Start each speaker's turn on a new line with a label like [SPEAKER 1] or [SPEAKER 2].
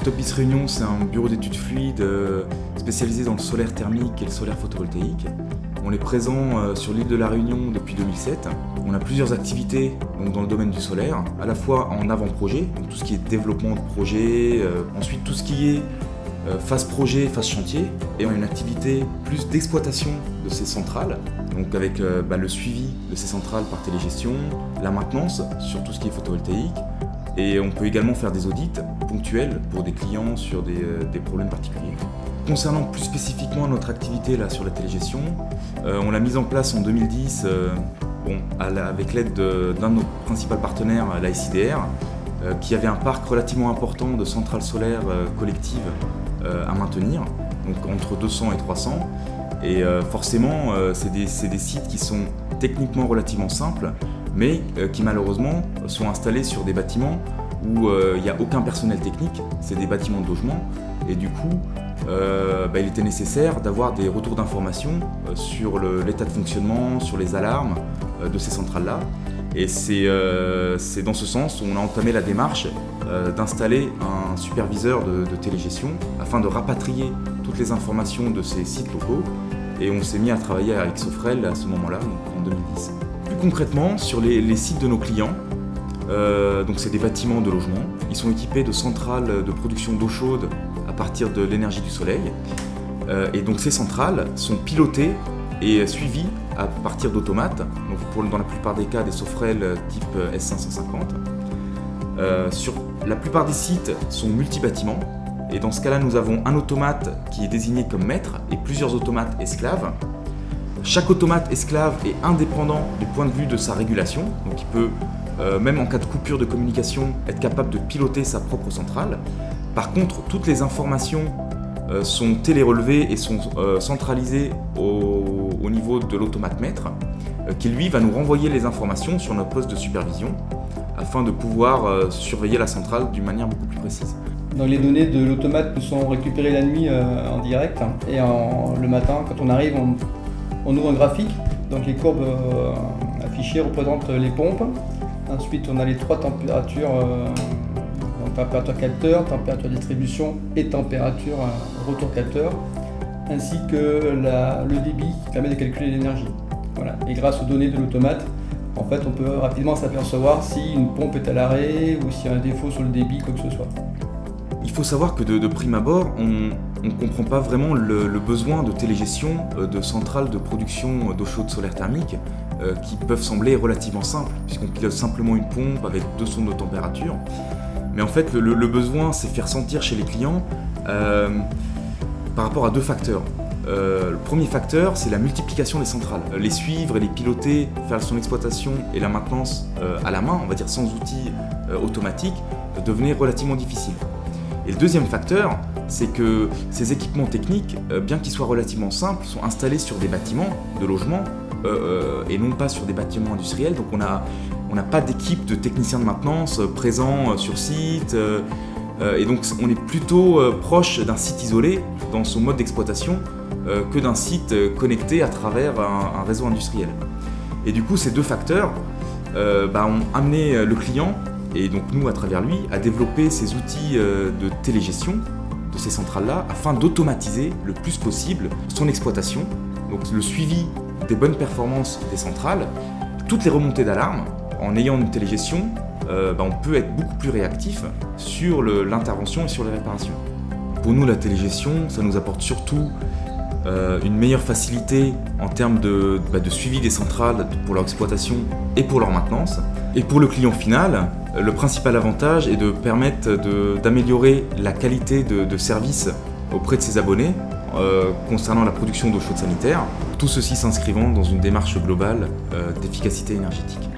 [SPEAKER 1] Topbis Réunion, c'est un bureau d'études fluides spécialisé dans le solaire thermique et le solaire photovoltaïque. On est présent sur l'île de la Réunion depuis 2007. On a plusieurs activités donc, dans le domaine du solaire, à la fois en avant-projet, donc tout ce qui est développement de projet, ensuite tout ce qui est phase projet, phase chantier, et on a une activité plus d'exploitation de ces centrales, donc avec le suivi de ces centrales par télégestion, la maintenance sur tout ce qui est photovoltaïque, et on peut également faire des audits ponctuels pour des clients sur des problèmes particuliers. Concernant plus spécifiquement notre activité là, sur la télégestion, on l'a mise en place en 2010 avec l'aide d'un de nos principaux partenaires, la SIDR, qui avait un parc relativement important de centrales solaires collectives à maintenir, donc entre 200 et 300. Et forcément, c'est des sites qui sont techniquement relativement simples, mais qui malheureusement sont installés sur des bâtiments où il n'y a aucun personnel technique, c'est des bâtiments de logement, et du coup, il était nécessaire d'avoir des retours d'informations sur l'état de fonctionnement, sur les alarmes de ces centrales-là. Et c'est dans ce sens où on a entamé la démarche d'installer un superviseur de télégestion afin de rapatrier toutes les informations de ces sites locaux. Et on s'est mis à travailler avec Sofrel à ce moment-là, en 2010. Plus concrètement, sur les sites de nos clients, donc c'est des bâtiments de logement, ils sont équipés de centrales de production d'eau chaude à partir de l'énergie du soleil. Et donc ces centrales sont pilotées et suivies à partir d'automates, donc dans la plupart des cas des Sofrel type S550. Sur la plupart des sites sont multi-bâtiments, et dans ce cas-là nous avons un automate qui est désigné comme maître et plusieurs automates esclaves. Chaque automate esclave est indépendant du point de vue de sa régulation, donc il peut, même en cas de coupure de communication, être capable de piloter sa propre centrale. Par contre, toutes les informations sont télérelevées et sont centralisées au niveau de l'automate maître, qui lui va nous renvoyer les informations sur notre poste de supervision afin de pouvoir surveiller la centrale d'une manière beaucoup plus précise.
[SPEAKER 2] Donc les données de l'automate sont récupérées la nuit en direct, et le matin, quand on arrive, on ouvre un graphique. Donc les courbes affichées représentent les pompes. Ensuite, on a les trois températures, température capteur, température distribution et température retour capteur, ainsi que le débit qui permet de calculer l'énergie. Voilà. Et grâce aux données de l'automate, en fait, on peut rapidement s'apercevoir si une pompe est à l'arrêt ou s'il y a un défaut sur le débit, quoi que ce soit.
[SPEAKER 1] Il faut savoir que de prime abord, on ne comprend pas vraiment le besoin de télégestion de centrales de production d'eau chaude solaire thermique qui peuvent sembler relativement simples, puisqu'on pilote simplement une pompe avec deux sondes de température. Mais en fait, le besoin, c'est faire sentir chez les clients par rapport à deux facteurs. Le premier facteur, c'est la multiplication des centrales. Les suivre et les piloter, faire son exploitation et la maintenance à la main, on va dire sans outils automatiques, devenait relativement difficile. Et le deuxième facteur, c'est que ces équipements techniques, bien qu'ils soient relativement simples, sont installés sur des bâtiments de logement et non pas sur des bâtiments industriels. Donc on n'a pas d'équipe de techniciens de maintenance présents sur site. Et donc on est plutôt proche d'un site isolé dans son mode d'exploitation que d'un site connecté à travers un réseau industriel. Et du coup, ces deux facteurs ont amené le client, et donc nous à travers lui, à développer ces outils de télégestion de ces centrales-là afin d'automatiser le plus possible son exploitation, donc le suivi des bonnes performances des centrales, toutes les remontées d'alarme. En ayant une télégestion, on peut être beaucoup plus réactif sur l'intervention et sur les réparations. Pour nous, la télégestion, ça nous apporte surtout une meilleure facilité en termes de suivi des centrales pour leur exploitation et pour leur maintenance. Et pour le client final, le principal avantage est de permettre d'améliorer la qualité de service auprès de ses abonnés concernant la production d'eau chaude sanitaire, tout ceci s'inscrivant dans une démarche globale d'efficacité énergétique.